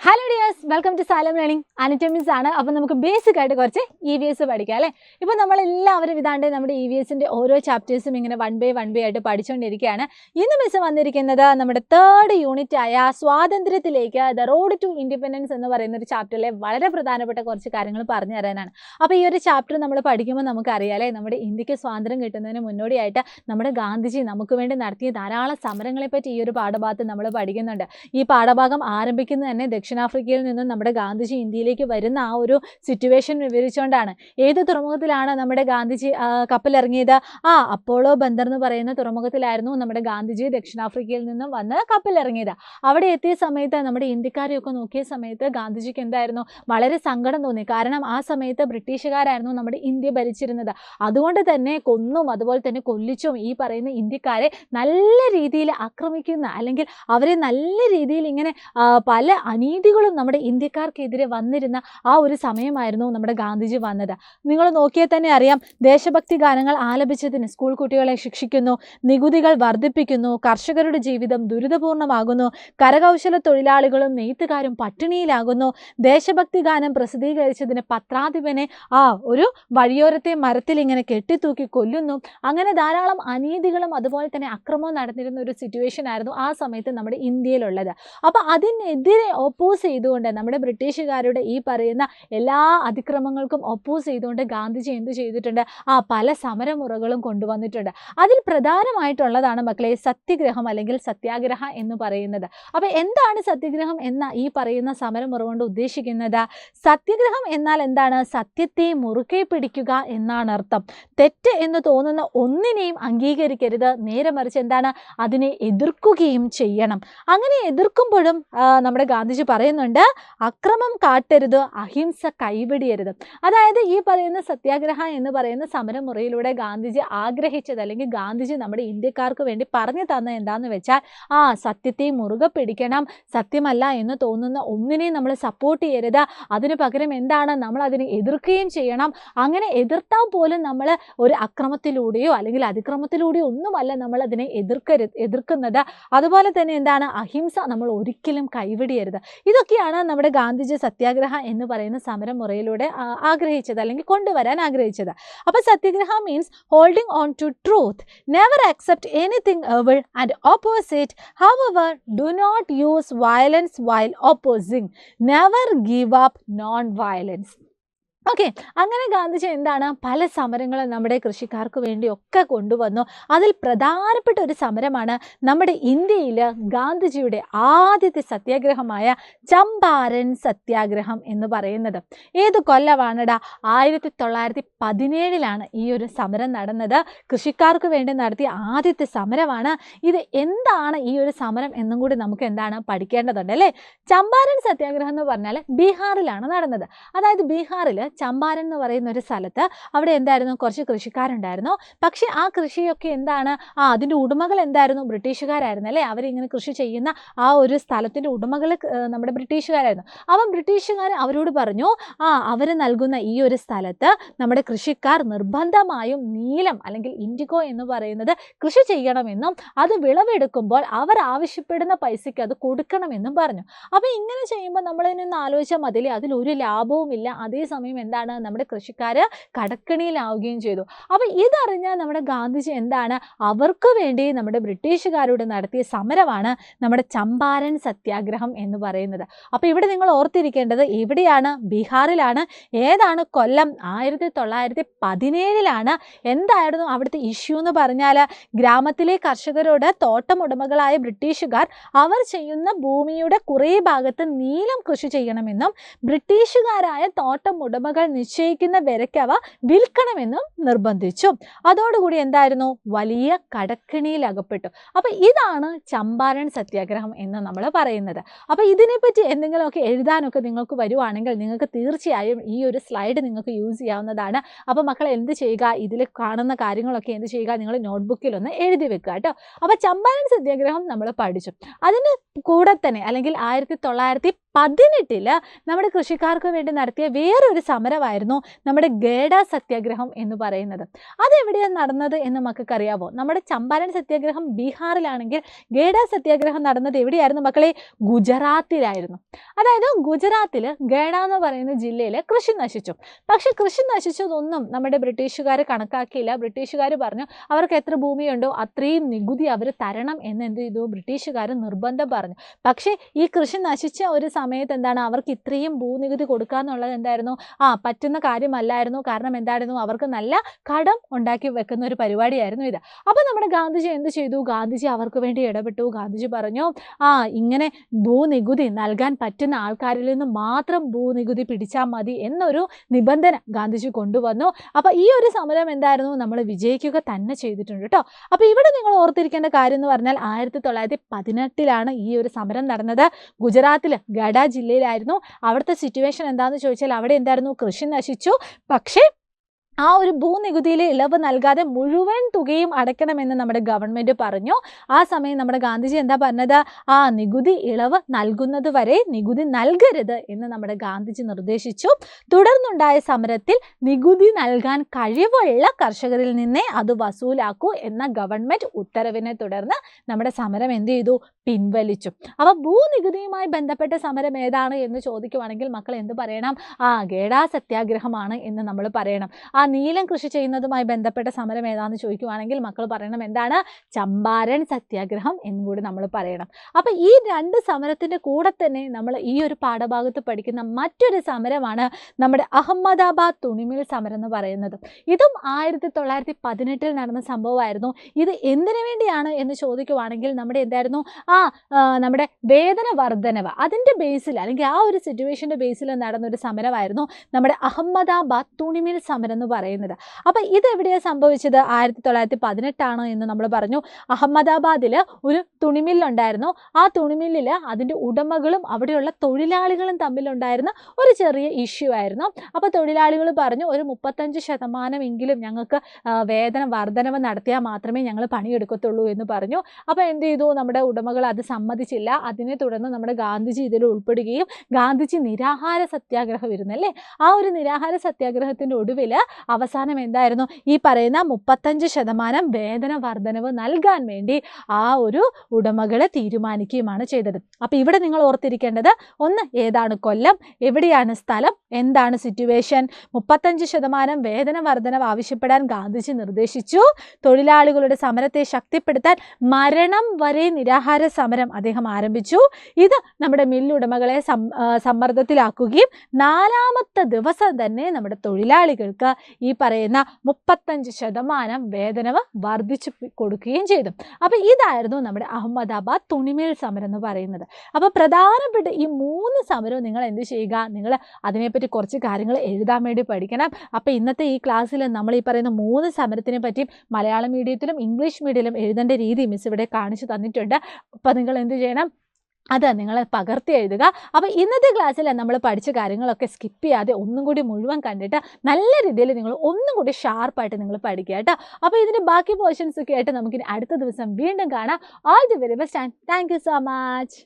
Hello dears, welcome to Salam Learning. Anatomics ആണ്. അപ്പോൾ നമുക്ക് ബേസിക് ആയിട്ട് കുറച്ച് EVS പഠിക്കാം അല്ലേ. ഇപ്പോൾ നമ്മളെല്ലാവരും ഇതാണ്ട് നമ്മുടെ EVSൻ്റെ ഓരോ ചാപ്റ്റേഴ്സും ഇങ്ങനെ വൺ ബൈ ആയിട്ട് പഠിച്ചുകൊണ്ടിരിക്കുകയാണ്. ഇന്ന് മിസ് വന്നിരിക്കുന്നത് നമ്മുടെ 3rd യൂണിറ്റ് ആയ സ്വാതന്ത്ര്യത്തിലേക്ക് ദ റോഡ് ടു ഇൻഡിപെൻഡൻസ് എന്ന് പറയുന്ന ഒരു ചാപ്റ്ററിലെ വളരെ പ്രധാനപ്പെട്ട കുറച്ച് കാര്യങ്ങൾ പറഞ്ഞു തരാനാണ്. അപ്പോൾ ഈ ഒരു ചാപ്റ്റർ നമ്മൾ പഠിക്കുമ്പോൾ നമുക്കറിയാലേ, നമ്മുടെ ഇന്ത്യക്ക് സ്വാതന്ത്ര്യം കിട്ടുന്നതിന് മുന്നോടിയായിട്ട് നമ്മുടെ ഗാന്ധിജി നമുക്ക് വേണ്ടി നടത്തിയ ധാരാളം സമരങ്ങളെപ്പറ്റി ഈ ഒരു പാഠഭാഗത്ത് നമ്മൾ പഠിക്കുന്നുണ്ട്. ഈ പാഠഭാഗം ആരംഭിക്കുന്നത് തന്നെ ദക്ഷിണാഫ്രിക്കയിൽ നിന്നും നമ്മുടെ ഗാന്ധിജി ഇന്ത്യയിലേക്ക് വരുന്ന ആ ഒരു സിറ്റുവേഷൻ വിവരിച്ചുകൊണ്ടാണ്. ഏത് തുറമുഖത്തിലാണ് നമ്മുടെ ഗാന്ധിജി കപ്പലിറങ്ങിയത്? അപ്പോളോ ബന്ദർ എന്ന് പറയുന്ന തുറമുഖത്തിലായിരുന്നു നമ്മുടെ ഗാന്ധിജി ദക്ഷിണാഫ്രിക്കയിൽ നിന്നും വന്ന് കപ്പലിറങ്ങിയത്. അവിടെ എത്തിയ സമയത്ത് നമ്മുടെ ഇന്ത്യക്കാരെയൊക്കെ നോക്കിയ സമയത്ത് ഗാന്ധിജിക്ക് എന്തായിരുന്നു, വളരെ സങ്കടം തോന്നി. കാരണം ആ സമയത്ത് ബ്രിട്ടീഷുകാരായിരുന്നു നമ്മുടെ ഇന്ത്യ ഭരിച്ചിരുന്നത്. അതുകൊണ്ട് തന്നെ കൊന്നും അതുപോലെ തന്നെ കൊല്ലിച്ചും ഈ പറയുന്ന ഇന്ത്യക്കാരെ നല്ല രീതിയിൽ ആക്രമിക്കുന്ന, അല്ലെങ്കിൽ അവരെ നല്ല രീതിയിൽ ഇങ്ങനെ പല അനീതികളും നമ്മുടെ ഇന്ത്യക്കാർക്കെതിരെ വന്നിരുന്ന ആ ഒരു സമയമായിരുന്നു നമ്മുടെ ഗാന്ധിജി വന്നത്. നിങ്ങൾ നോക്കിയാൽ തന്നെ അറിയാം, ദേശഭക്തി ഗാനങ്ങൾ ആലപിച്ചതിന് സ്കൂൾ കുട്ടികളെ ശിക്ഷിക്കുന്നു, നികുതികൾ വർദ്ധിപ്പിക്കുന്നു, കർഷകരുടെ ജീവിതം ദുരിതപൂർണമാകുന്നു, കരകൗശല തൊഴിലാളികളും നെയ്ത്തുകാരും പട്ടിണിയിലാകുന്നു, ദേശഭക്തി ഗാനം പ്രസിദ്ധീകരിച്ചതിന് പത്രാധിപനെ ഒരു വഴിയോരത്തെ മരത്തിൽ ഇങ്ങനെ കെട്ടിത്തൂക്കി കൊല്ലുന്നു. അങ്ങനെ ധാരാളം അനീതികളും അതുപോലെ തന്നെ അക്രമവും നടന്നിരുന്ന ഒരു സിറ്റുവേഷൻ ആയിരുന്നു ആ സമയത്ത് നമ്മുടെ ഇന്ത്യയിലുള്ളത്. അപ്പോൾ അതിനെതിരെ ഓപ്പോസ് ചെയ്തുകൊണ്ട്, നമ്മുടെ ബ്രിട്ടീഷുകാരുടെ ഈ പറയുന്ന എല്ലാ അതിക്രമങ്ങൾക്കും ഓപ്പോസ് ചെയ്തുകൊണ്ട് ഗാന്ധിജി എന്ത് ചെയ്തിട്ടുണ്ട്? പല സമരമുറകളും കൊണ്ടുവന്നിട്ടുണ്ട്. അതിൽ പ്രധാനമായിട്ടുള്ളതാണ് മക്കളെ സത്യഗ്രഹം അല്ലെങ്കിൽ സത്യാഗ്രഹ എന്ന് പറയുന്നത്. അപ്പോൾ എന്താണ് സത്യഗ്രഹം എന്ന ഈ പറയുന്ന സമരമുറ കൊണ്ട് ഉദ്ദേശിക്കുന്നത്? സത്യഗ്രഹം എന്നാൽ എന്താണ്? സത്യത്തെ മുറുകെ പിടിക്കുക എന്നാണ് അർത്ഥം. തെറ്റ് എന്ന് തോന്നുന്ന ഒന്നിനെയും അംഗീകരിക്കരുത്, നേരെ മറിച്ച് എന്താണ്, അതിനെ എതിർക്കുകയും ചെയ്യണം. അങ്ങനെ എതിർക്കുമ്പോഴും നമ്മുടെ ഗാന്ധിജി പറയുന്നുണ്ട്, അക്രമം കാട്ടരുത്, അഹിംസ കൈവെടിയരുത്. അതായത് ഈ പറയുന്ന സത്യാഗ്രഹ എന്ന് പറയുന്ന സമരമുറയിലൂടെ ഗാന്ധിജി ആഗ്രഹിച്ചത്, അല്ലെങ്കിൽ ഗാന്ധിജി നമ്മുടെ ഇന്ത്യക്കാർക്ക് വേണ്ടി പറഞ്ഞു തന്നത് എന്താണെന്ന് വെച്ചാൽ, സത്യത്തെ മുറുകെ പിടിക്കണം, സത്യമല്ല എന്ന് തോന്നുന്ന ഒന്നിനെയും നമ്മൾ സപ്പോർട്ട് ചെയ്യരുത്, അതിന് പകരം എന്താണ്, നമ്മൾ അതിനെ എതിർക്കുകയും ചെയ്യണം. അങ്ങനെ എതിർത്താൽ പോലും നമ്മൾ ഒരു അക്രമത്തിലൂടെയോ അല്ലെങ്കിൽ അതിക്രമത്തിലൂടെയോ ഒന്നുമല്ല നമ്മൾ അതിനെ എതിർക്കുന്നത്. അതുപോലെ തന്നെ എന്താണ്, അഹിംസ നമ്മൾ ഒരിക്കലും കൈവിടരുത്. ഇതൊക്കെയാണ് നമ്മുടെ ഗാന്ധിജി സത്യാഗ്രഹ എന്ന് പറയുന്ന സമരമുറയിലൂടെ ആഗ്രഹിച്ചത്, അല്ലെങ്കിൽ കൊണ്ടുവരാൻ ആഗ്രഹിച്ചത്. അപ്പോൾ satyagraha means holding on to truth, never accept anything evil and oppose it. However, do not use violence while opposing. Never give up non-violence. Okay, അങ്ങനെ ഗാന്ധിജി എന്താണ്, പല സമരങ്ങളും നമ്മുടെ കൃഷിക്കാർക്ക് വേണ്ടി ഒക്കെ കൊണ്ടുവന്നു. അതിൽ പ്രധാനപ്പെട്ട ഒരു സമരമാണ് നമ്മുടെ ഇന്ത്യയിൽ ഗാന്ധിജിയുടെ ആദ്യത്തെ സത്യാഗ്രഹമായ ചമ്പാരൻ സത്യാഗ്രഹം എന്ന് പറയുന്നത്. ഏത് കൊല്ലമാണടാ? 1917 ഈ ഒരു സമരം നടന്നത്. കൃഷിക്കാർക്ക് വേണ്ടി നടത്തിയ ആദ്യത്തെ സമരമാണ് ഇത്. എന്താണ് ഈ ഒരു സമരം എന്നും കൂടി നമുക്ക് എന്താണ് പഠിക്കേണ്ടതുണ്ട് അല്ലേ. ചമ്പാരൻ സത്യാഗ്രഹം എന്ന് പറഞ്ഞാൽ ബീഹാറിലാണ് നടന്നത്. അതായത് ബീഹാറിൽ ചമ്പാരൻ എന്ന് പറയുന്ന ഒരു സ്ഥലത്ത് അവിടെ എന്തായിരുന്നു, കുറച്ച് കൃഷിക്കാരുണ്ടായിരുന്നു. പക്ഷേ ആ കൃഷിയൊക്കെ എന്താണ്, അതിൻ്റെ ഉടമകൾ എന്തായിരുന്നു, ബ്രിട്ടീഷുകാരായിരുന്നു അല്ലേ. അവരിങ്ങനെ കൃഷി ചെയ്യുന്ന ആ ഒരു സ്ഥലത്തിൻ്റെ ഉടമകൾ നമ്മുടെ ബ്രിട്ടീഷുകാരായിരുന്നു. അപ്പം ബ്രിട്ടീഷുകാർ അവരോട് പറഞ്ഞു, അവർ നൽകുന്ന ഈ ഒരു സ്ഥലത്ത് നമ്മുടെ കൃഷിക്കാർ നിർബന്ധമായും നീലം അല്ലെങ്കിൽ ഇൻഡിഗോ എന്ന് പറയുന്നത് കൃഷി ചെയ്യണമെന്നും അത് വിളവെടുക്കുമ്പോൾ അവർ ആവശ്യപ്പെടുന്ന പൈസയ്ക്ക് അത് കൊടുക്കണമെന്നും പറഞ്ഞു. അപ്പോൾ ഇങ്ങനെ ചെയ്യുമ്പോൾ നമ്മളതിനൊന്ന് ആലോചിച്ചാൽ മതിലേ, അതിലൊരു ലാഭവും ഇല്ല. അതേസമയം എന്താണ്, നമ്മുടെ കൃഷിക്കാർ കടക്കണിയിലാവുകയും ചെയ്തു. അപ്പോൾ ഇതറിഞ്ഞ നമ്മുടെ ഗാന്ധിജി എന്താണ്, അവർക്ക് വേണ്ടി നമ്മുടെ ബ്രിട്ടീഷുകാരോട് നടത്തിയ സമരമാണ് നമ്മുടെ ചമ്പാരൻ സത്യാഗ്രഹം എന്ന് പറയുന്നത്. അപ്പോൾ ഇവിടെ നിങ്ങൾ ഓർത്തിരിക്കേണ്ടത് എവിടെയാണ്? ബീഹാറിലാണ്. ഏതാണ് കൊല്ലം? 1917. എന്തായിരുന്നു അവിടുത്തെ ഇഷ്യൂ എന്ന് പറഞ്ഞാൽ, ഗ്രാമത്തിലെ കർഷകരോട് തോട്ടമുടമകളായ ബ്രിട്ടീഷുകാർ അവർ ചെയ്യുന്ന ഭൂമിയുടെ കുറേ ഭാഗത്ത് നീലം കൃഷി ചെയ്യണമെന്നും ബ്രിട്ടീഷുകാരായ തോട്ടമുടമകൾ നിശ്ചയിക്കുന്ന വിലയ്ക്ക് അവ വിൽക്കണമെന്നും നിർബന്ധിച്ചു. അതോടുകൂടി എന്തായിരുന്നു, വലിയ കടക്കിണിയിൽ അകപ്പെട്ടു. അപ്പോൾ ഇതാണ് ചമ്പാരൻ സത്യാഗ്രഹം എന്ന് നമ്മൾ പറയുന്നത്. അപ്പോൾ ഇതിനെപ്പറ്റി എന്തെങ്കിലുമൊക്കെ എഴുതാനൊക്കെ നിങ്ങൾക്ക് വരുവാണെങ്കിൽ നിങ്ങൾക്ക് തീർച്ചയായും ഈ ഒരു സ്ലൈഡ് നിങ്ങൾക്ക് യൂസ് ചെയ്യാവുന്നതാണ്. അപ്പോൾ മക്കൾ എന്ത് ചെയ്യുക, ഇതിൽ കാണുന്ന കാര്യങ്ങളൊക്കെ എന്ത് ചെയ്യുക, നിങ്ങൾ നോട്ട്ബുക്കിലൊന്ന് എഴുതി വെക്കുക കേട്ടോ. അപ്പോൾ ചമ്പാരൻ സത്യാഗ്രഹം നമ്മൾ പഠിച്ചു. അതിന് കൂടെ തന്നെ അല്ലെങ്കിൽ 1917 1818 നമ്മുടെ കൃഷിക്കാർക്ക് വേണ്ടി നടത്തിയ വേറൊരു സമരമായിരുന്നു നമ്മുടെ ഗേഡ സത്യാഗ്രഹം എന്ന് പറയുന്നത്. അതെവിടെയാണ് നടന്നത് എന്ന് മക്കൾക്ക് അറിയാമോ? നമ്മുടെ ചമ്പാരൻ സത്യാഗ്രഹം ബീഹാറിലാണെങ്കിൽ ഗേഡ സത്യാഗ്രഹം നടന്നത് എവിടെയായിരുന്നു മക്കളെ? ഗുജറാത്തിലായിരുന്നു. അതായത് ഗുജറാത്തിൽ ഗേഡ എന്ന് പറയുന്ന ജില്ലയിൽ കൃഷി നശിച്ചു. പക്ഷെ കൃഷി നശിച്ചതൊന്നും നമ്മുടെ ബ്രിട്ടീഷുകാർ കണക്കാക്കിയില്ല. ബ്രിട്ടീഷുകാർ പറഞ്ഞു അവർക്ക് എത്ര ഭൂമിയുണ്ടോ അത്രയും നികുതി അവർ തരണം എന്ന് എന്ത് ചെയ്തു? ബ്രിട്ടീഷുകാർ നിർബന്ധം പറഞ്ഞു. പക്ഷേ ഈ കൃഷി നശിച്ച ഒരു സമയത്ത് എന്താണ് അവർക്ക് ഇത്രയും ഭൂനികുതി കൊടുക്കുക എന്നുള്ളത് എന്തായിരുന്നു? പറ്റുന്ന കാര്യമല്ലായിരുന്നു. കാരണം എന്തായിരുന്നു? അവർക്ക് നല്ല കടം ഉണ്ടാക്കി വെക്കുന്ന ഒരു പരിപാടിയായിരുന്നു ഇത്. അപ്പോൾ നമ്മുടെ ഗാന്ധിജി എന്ത് ചെയ്തു? ഗാന്ധിജി അവർക്ക് വേണ്ടി ഇടപെട്ടു. ഗാന്ധിജി പറഞ്ഞു ഇങ്ങനെ ഭൂനികുതി നൽകാൻ പറ്റുന്ന ആൾക്കാരിൽ നിന്ന് മാത്രം ഭൂനികുതി പിടിച്ചാൽ മതി എന്നൊരു നിബന്ധന ഗാന്ധിജി കൊണ്ടുവന്നു. അപ്പോൾ ഈ ഒരു സമരം എന്തായിരുന്നു? നമ്മൾ വിജയിക്കുക തന്നെ ചെയ്തിട്ടുണ്ട് കേട്ടോ. അപ്പോൾ ഇവിടെ നിങ്ങൾ ഓർത്തിരിക്കേണ്ട കാര്യം എന്ന് പറഞ്ഞാൽ 1918 ഈ ഒരു സമരം നടന്നത് ഗുജറാത്തിൽ ഗഡ ജില്ലയിലായിരുന്നു. അവിടുത്തെ സിറ്റുവേഷൻ എന്താണെന്ന് ചോദിച്ചാൽ അവിടെ എന്തായിരുന്നു? കൃഷി നശിച്ചു. പക്ഷേ ആ ഒരു ഭൂനികുതിയിലെ ഇളവ് നൽകാതെ മുഴുവൻ തുകയും അടയ്ക്കണമെന്ന് നമ്മുടെ ഗവൺമെൻറ് പറഞ്ഞു. ആ സമയം നമ്മുടെ ഗാന്ധിജി എന്താ പറഞ്ഞത്? നികുതി ഇളവ് നൽകുന്നത് വരെ നികുതി നൽകരുത് എന്ന് നമ്മുടെ ഗാന്ധിജി നിർദ്ദേശിച്ചു. തുടർന്നുണ്ടായ സമരത്തിൽ നികുതി നൽകാൻ കഴിവുള്ള കർഷകരിൽ നിന്നേ അത് വസൂലാക്കൂ എന്ന ഗവൺമെൻറ് ഉത്തരവിനെ തുടർന്ന് നമ്മുടെ സമരം എന്ത് ചെയ്തു? പിൻവലിച്ചു. അപ്പോൾ ഭൂനികുതിയുമായി ബന്ധപ്പെട്ട സമരം ഏതാണ് എന്ന് ചോദിക്കുവാണെങ്കിൽ മക്കൾ എന്ത് പറയണം? ഗേഡ സത്യാഗ്രഹമാണ് എന്ന് നമ്മൾ പറയണം. നീലം കൃഷി ചെയ്യുന്നതുമായി ബന്ധപ്പെട്ട സമരം ഏതാണെന്ന് ചോദിക്കുവാണെങ്കിൽ മക്കൾ പറയണം എന്താണ്? ചമ്പാരൻ സത്യാഗ്രഹം എന്നും കൂടി നമ്മൾ പറയണം. അപ്പോൾ ഈ രണ്ട് സമരത്തിൻ്റെ കൂടെ തന്നെ നമ്മൾ ഈ ഒരു പാഠഭാഗത്ത് പഠിക്കുന്ന മറ്റൊരു സമരമാണ് നമ്മുടെ അഹമ്മദാബാദ് തുണിമിൽ സമരം എന്ന് പറയുന്നത്. ഇതും 1918 നടന്ന സംഭവമായിരുന്നു. ഇത് എന്തിനു വേണ്ടിയാണ് എന്ന് ചോദിക്കുവാണെങ്കിൽ നമ്മുടെ എന്തായിരുന്നു? നമ്മുടെ വേതന വർധനവ് അതിൻ്റെ ബേസിൽ അല്ലെങ്കിൽ ആ ഒരു സിറ്റുവേഷൻ്റെ ബേസിൽ നടന്നൊരു സമരമായിരുന്നു നമ്മുടെ അഹമ്മദാബാദ് തുണിമിൽ സമരം എന്ന് പറയുന്നത്. അപ്പോൾ ഇതെവിടെയാണ് സംഭവിച്ചത്? 1918 എന്ന് നമ്മൾ പറഞ്ഞു. അഹമ്മദാബാദിൽ ഒരു തുണിമില്ലുണ്ടായിരുന്നു. ആ തുണിമില്ലിൽ അതിൻ്റെ ഉടമകളും അവിടെയുള്ള തൊഴിലാളികളും തമ്മിലുണ്ടായിരുന്ന ഒരു ചെറിയ ഇഷ്യൂ ആയിരുന്നു. അപ്പോൾ തൊഴിലാളികൾ പറഞ്ഞു ഒരു 35% ഞങ്ങൾക്ക് വേതന വർധനവ് നടത്തിയാൽ മാത്രമേ ഞങ്ങൾ പണിയെടുക്കത്തുള്ളൂ എന്ന് പറഞ്ഞു. അപ്പോൾ എന്ത് ചെയ്തു? നമ്മുടെ ഉടമകൾ അത് സമ്മതിച്ചില്ല. അതിനെ തുടർന്ന് നമ്മുടെ ഗാന്ധിജി ഇതിൽ ഉൾപ്പെടുകയും ഗാന്ധിജി നിരാഹാര സത്യാഗ്രഹം ഇരുന്നല്ലേ? ആ ഒരു നിരാഹാര സത്യാഗ്രഹത്തിൻ്റെ ഒടുവിൽ അവസാനം എന്തായിരുന്നു? ഈ പറയുന്ന 35% വേതന വർധനവ് നൽകാൻ വേണ്ടി ആ ഒരു ഉടമകളെ തീരുമാനിക്കുകയുമാണ് ചെയ്തത്. അപ്പോൾ ഇവിടെ നിങ്ങൾ ഓർത്തിരിക്കേണ്ടത് ഒന്ന് ഏതാണ് കൊല്ലം, എവിടെയാണ് സ്ഥലം, എന്താണ് സിറ്റുവേഷൻ? 35% വേതന വർധനവ് ആവശ്യപ്പെടാൻ ഗാന്ധിജി നിർദ്ദേശിച്ചു. തൊഴിലാളികളുടെ സമരത്തെ ശക്തിപ്പെടുത്താൻ മരണം വരെ നിരാഹാര സമരം അദ്ദേഹം ആരംഭിച്ചു. ഇത് നമ്മുടെ മില്ലുടമകളെ സമ്മർദ്ദത്തിലാക്കുകയും 4ാമത്തെ ദിവസം തന്നെ നമ്മുടെ തൊഴിലാളികൾക്ക് ഈ പറയുന്ന 35% വേതനവ് വർദ്ധിച്ചു കൊടുക്കുകയും ചെയ്തു. അപ്പോൾ ഇതായിരുന്നു നമ്മുടെ അഹമ്മദാബാദ് തുണിമിൽ സമരം എന്ന് പറയുന്നത്. അപ്പോൾ പ്രധാനപ്പെട്ട ഈ 3 സമരവും നിങ്ങൾ എന്ത് ചെയ്യുക? നിങ്ങൾ അതിനെപ്പറ്റി കുറച്ച് കാര്യങ്ങൾ എഴുതാൻ വേണ്ടി പഠിക്കണം. അപ്പോൾ ഇന്നത്തെ ഈ ക്ലാസ്സിൽ നമ്മൾ ഈ പറയുന്ന 3 സമരത്തിനെ പറ്റിയും മലയാളം മീഡിയത്തിലും ഇംഗ്ലീഷ് മീഡിയത്തിലും എഴുതേണ്ട രീതി മിസ് ഇവിടെ കാണിച്ചു തന്നിട്ടുണ്ട്. അപ്പോൾ നിങ്ങൾ എന്ത് ചെയ്യണം? അത് നിങ്ങൾ പകർത്തി എഴുതുക. അപ്പോൾ ഇന്നത്തെ ക്ലാസ്സിൽ നമ്മൾ പഠിച്ച കാര്യങ്ങളൊക്കെ സ്കിപ്പ് ചെയ്യാതെ ഒന്നും കൂടി മുഴുവൻ കണ്ടിട്ട് നല്ല രീതിയിൽ നിങ്ങൾ ഒന്നും കൂടി ഷാർപ്പായിട്ട് നിങ്ങൾ പഠിക്കുക കേട്ടോ. അപ്പോൾ ഇതിൻ്റെ ബാക്കി പോർഷൻസ് ഒക്കെ ആയിട്ട് നമുക്കിനി അടുത്ത ദിവസം വീണ്ടും കാണാം. All the very best and thank you so much.